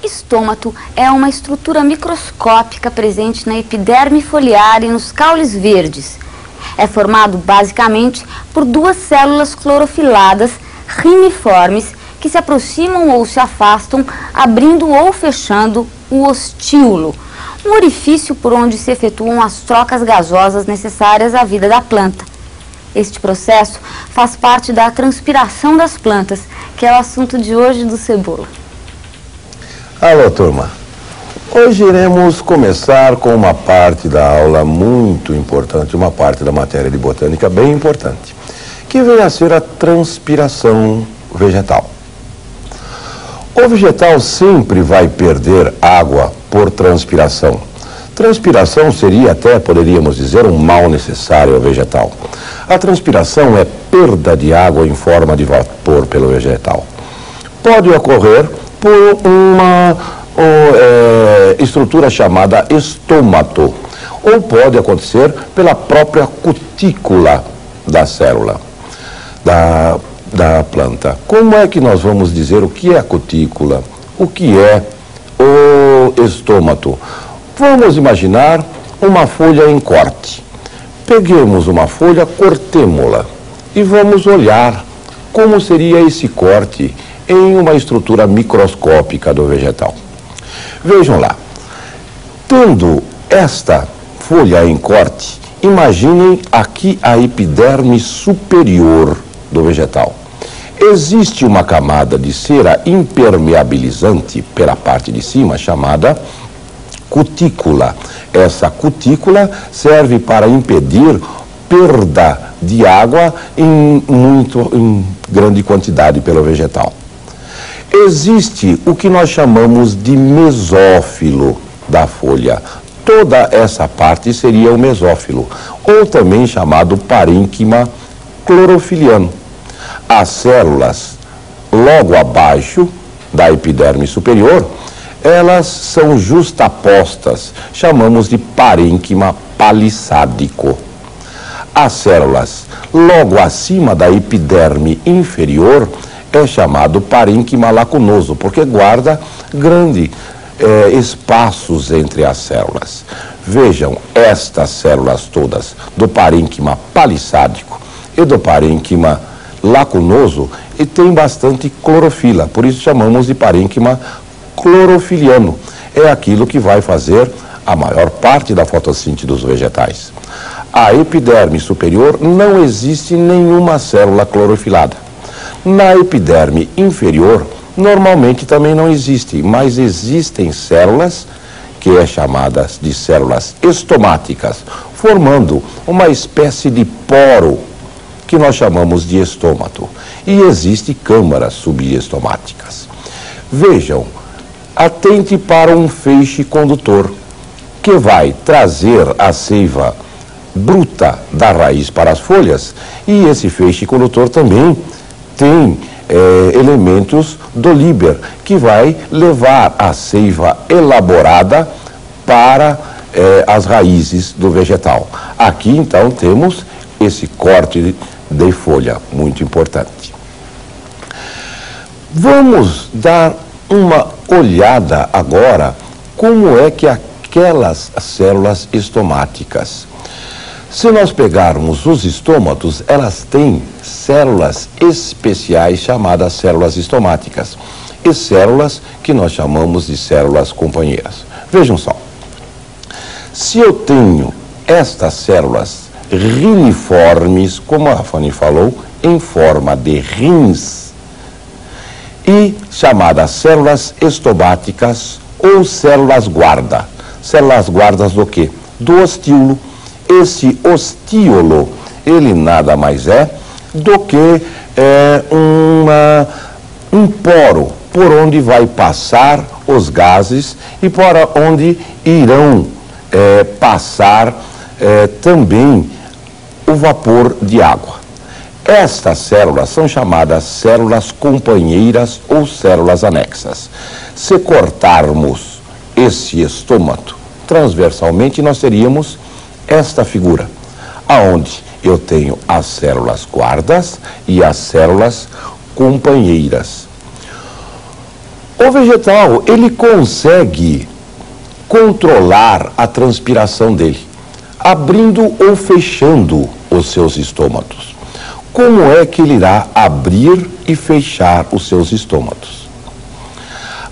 Estômato é uma estrutura microscópica presente na epiderme foliar e nos caules verdes. É formado basicamente por duas células clorofiladas riniformes que se aproximam ou se afastam, abrindo ou fechando o ostíolo, um orifício por onde se efetuam as trocas gasosas necessárias à vida da planta. Este processo faz parte da transpiração das plantas, que é o assunto de hoje do Cebola. Alô, turma. Hoje iremos começar com uma parte da aula muito importante, uma parte da matéria de botânica bem importante, que vem a ser a transpiração vegetal. O vegetal sempre vai perder água por transpiração. Transpiração seria até, poderíamos dizer, um mal necessário ao vegetal. A transpiração é perda de água em forma de vapor pelo vegetal. Pode ocorrer por uma estrutura chamada estômato, ou pode acontecer pela própria cutícula da célula da planta. Como é que nós vamos dizer o que é a cutícula? O que é o estômato? Vamos imaginar uma folha em corte. Peguemos uma folha, cortemo-la e vamos olhar como seria esse corte em uma estrutura microscópica do vegetal. Vejam lá, tendo esta folha em corte, imaginem aqui a epiderme superior do vegetal. Existe uma camada de cera impermeabilizante pela parte de cima chamada cutícula. Essa cutícula serve para impedir perda de água em grande quantidade pelo vegetal. Existe o que nós chamamos de mesófilo da folha. Toda essa parte seria o mesófilo, ou também chamado parênquima clorofiliano. As células logo abaixo da epiderme superior, elas são justapostas, chamamos de parênquima palissádico. As células logo acima da epiderme inferior é chamado parênquima lacunoso, porque guarda grandes espaços entre as células. Vejam, estas células todas do parênquima palissádico e do parênquima lacunoso e tem bastante clorofila, por isso chamamos de parênquima clorofiliano. É aquilo que vai fazer a maior parte da fotossíntese dos vegetais. A epiderme superior não existe nenhuma célula clorofilada. Na epiderme inferior, normalmente também não existe, mas existem células que é chamadas de células estomáticas, formando uma espécie de poro que nós chamamos de estômato. E existem câmaras subestomáticas. Vejam, atente para um feixe condutor que vai trazer a seiva bruta da raiz para as folhas, e esse feixe condutor também tem elementos do líber, que vai levar a seiva elaborada para as raízes do vegetal. Aqui, então, temos esse corte de folha, muito importante. Vamos dar uma olhada agora como é que aquelas células estomáticas. Se nós pegarmos os estômatos, elas têm células especiais chamadas células estomáticas e células que nós chamamos de células companheiras. Vejam só, se eu tenho estas células riniformes, como a Fanny falou, em forma de rins, e chamadas células estomáticas ou células guarda. Células guardas do quê? Do ostíolo. Esse ostíolo, ele nada mais é do que um poro por onde vai passar os gases e por onde irão passar também o vapor de água. Estas células são chamadas células companheiras ou células anexas. Se cortarmos esse estômato transversalmente, nós teríamos esta figura, aonde eu tenho as células guardas e as células companheiras. O vegetal, ele consegue controlar a transpiração dele, abrindo ou fechando os seus estômatos. Como é que ele irá abrir e fechar os seus estômatos?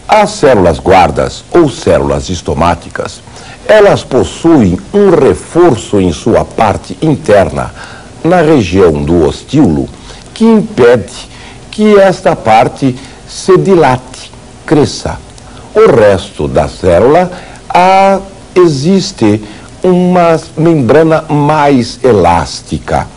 As células guardas ou células estomáticas, elas possuem um reforço em sua parte interna, na região do ostíolo, que impede que esta parte se dilate, cresça. O resto da célula existe uma membrana mais elástica,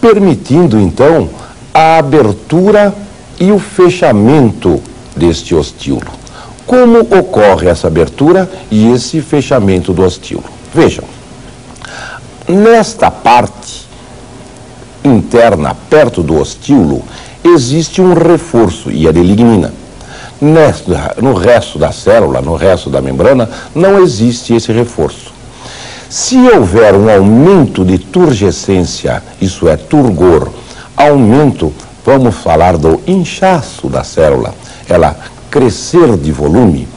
permitindo então a abertura e o fechamento deste ostíolo. Como ocorre essa abertura e esse fechamento do ostíolo? Vejam, nesta parte interna, perto do ostíolo, existe um reforço, e é de lignina. No resto da célula, no resto da membrana, não existe esse reforço. Se houver um aumento de turgescência, isso é, turgor, aumento, vamos falar do inchaço da célula, ela crescer de volume,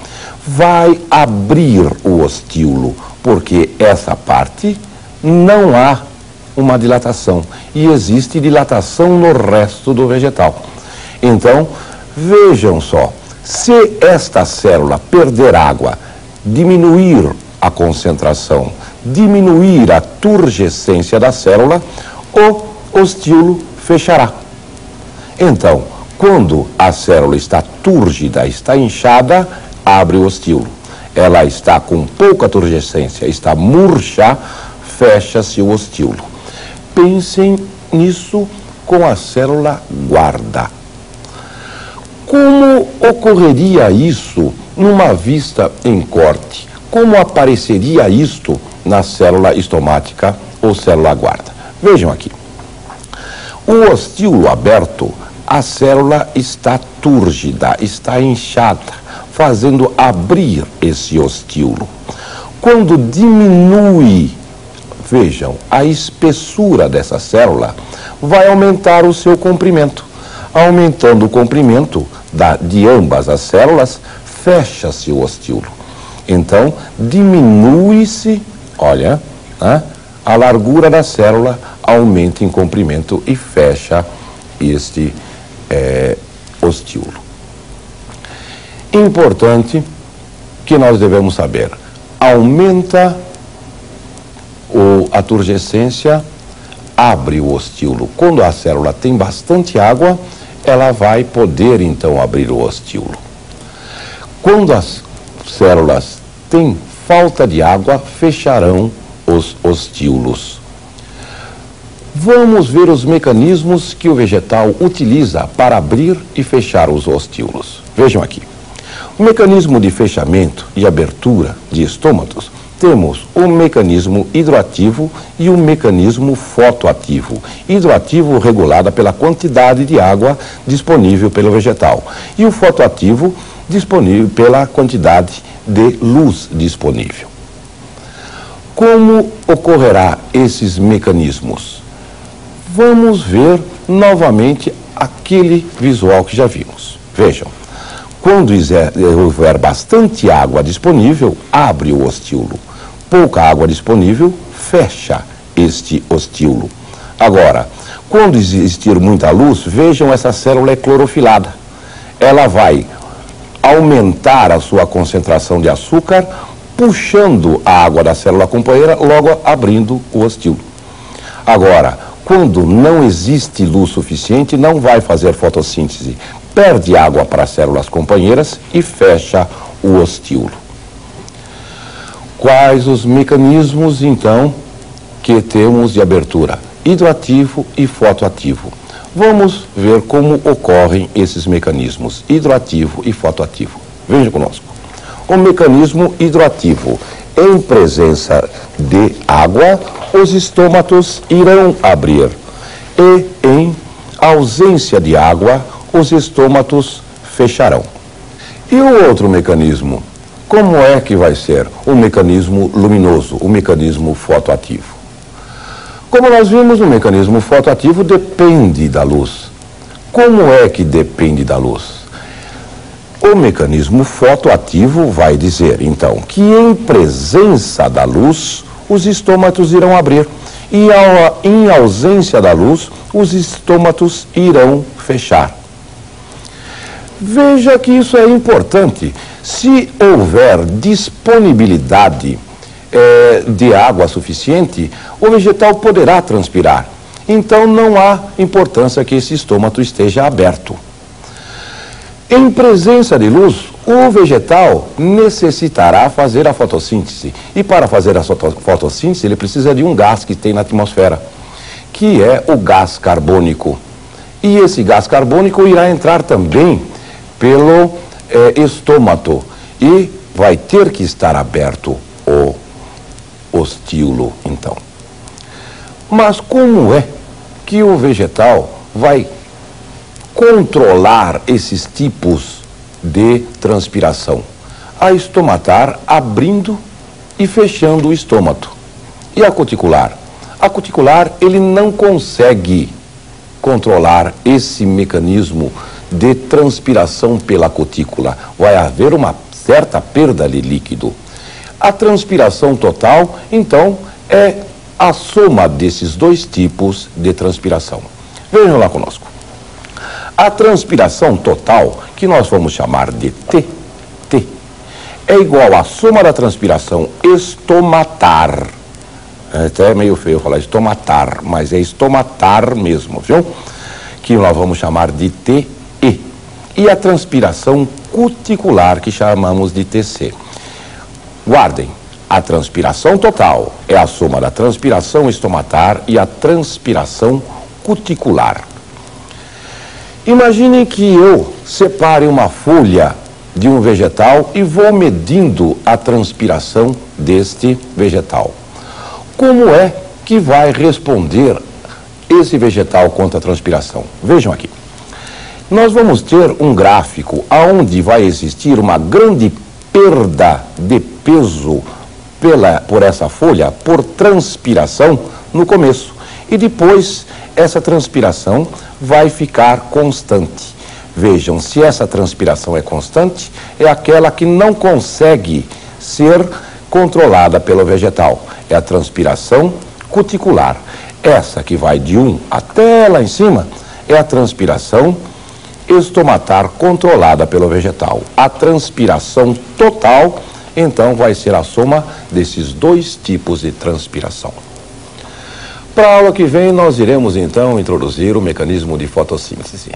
vai abrir o ostíolo, porque essa parte não há uma dilatação, e existe dilatação no resto do vegetal. Então, vejam só, se esta célula perder água, diminuir a concentração, diminuir a turgescência da célula, o ostíolo fechará. Então, quando a célula está túrgida, está inchada, abre o ostíolo. Ela está com pouca turgescência, está murcha, fecha-se o ostíolo. Pensem nisso com a célula guarda. Como ocorreria isso numa vista em corte? Como apareceria isto na célula estomática ou célula guarda? Vejam aqui. O ostíolo aberto, a célula está túrgida, está inchada, fazendo abrir esse ostíolo. Quando diminui, vejam, a espessura dessa célula, vai aumentar o seu comprimento. Aumentando o comprimento de ambas as células, fecha-se o ostíolo. Então, diminui-se, olha, a largura da célula aumenta em comprimento e fecha este ostíolo. Importante que nós devemos saber, aumenta a turgescência, abre o ostíolo. Quando a célula tem bastante água, ela vai poder então abrir o ostíolo. Quando as células têm falta de água, fecharão os ostíolos. Vamos ver os mecanismos que o vegetal utiliza para abrir e fechar os ostíolos. Vejam aqui. O mecanismo de fechamento e abertura de estômatos, temos o mecanismo hidroativo e o mecanismo fotoativo. Hidroativo regulado pela quantidade de água disponível pelo vegetal e o fotoativo disponível pela quantidade de luz disponível. Como ocorrerá esses mecanismos? Vamos ver novamente aquele visual que já vimos. Vejam, quando houver bastante água disponível, abre o ostíolo. Pouca água disponível, fecha este ostíolo. Agora, quando existir muita luz, vejam, essa célula é clorofilada. Ela vai aumentar a sua concentração de açúcar, puxando a água da célula companheira, logo abrindo o ostíolo. Agora, quando não existe luz suficiente, não vai fazer fotossíntese, perde água para as células companheiras e fecha o ostíolo. Quais os mecanismos, então, que temos de abertura? Hidroativo e fotoativo. Vamos ver como ocorrem esses mecanismos, hidroativo e fotoativo. Veja conosco. O mecanismo hidroativo. Em presença de água, os estômatos irão abrir. E em ausência de água, os estômatos fecharão. E o outro mecanismo? Como é que vai ser? O mecanismo luminoso, o mecanismo fotoativo. Como nós vimos, o mecanismo fotoativo depende da luz. Como é que depende da luz? O mecanismo fotoativo vai dizer, então, que em presença da luz, os estômatos irão abrir e em ausência da luz, os estômatos irão fechar. Veja que isso é importante. Se houver disponibilidade de água suficiente, o vegetal poderá transpirar. Então não há importância que esse estômato esteja aberto. Em presença de luz, o vegetal necessitará fazer a fotossíntese. E para fazer a fotossíntese, ele precisa de um gás que tem na atmosfera, que é o gás carbônico. E esse gás carbônico irá entrar também pelo estômato e vai ter que estar aberto o ostíolo, então. Mas como é que o vegetal vai controlar esses tipos de transpiração? A estomatar abrindo e fechando o estômato. E a cuticular? A cuticular, ele não consegue controlar esse mecanismo de transpiração pela cutícula. Vai haver uma certa perda de líquido. A transpiração total, então, é a soma desses dois tipos de transpiração. Vejam lá conosco. A transpiração total, que nós vamos chamar de T, é igual à soma da transpiração estomatar. É até meio feio falar estomatar, mas é estomatar mesmo, viu? Que nós vamos chamar de TE. E a transpiração cuticular, que chamamos de TC. Guardem, a transpiração total é a soma da transpiração estomatar e a transpiração cuticular. Imaginem que eu separe uma folha de um vegetal e vou medindo a transpiração deste vegetal. Como é que vai responder esse vegetal contra a transpiração? Vejam aqui. Nós vamos ter um gráfico onde vai existir uma grande perda de peso por essa folha, por transpiração no começo. E depois essa transpiração vai ficar constante. Vejam, se essa transpiração é constante, é aquela que não consegue ser controlada pelo vegetal. É a transpiração cuticular. Essa que vai de 1 até lá em cima é a transpiração estomatar controlada pelo vegetal. A transpiração total, então, vai ser a soma desses dois tipos de transpiração. Para a aula que vem, nós iremos, então, introduzir o mecanismo de fotossíntese.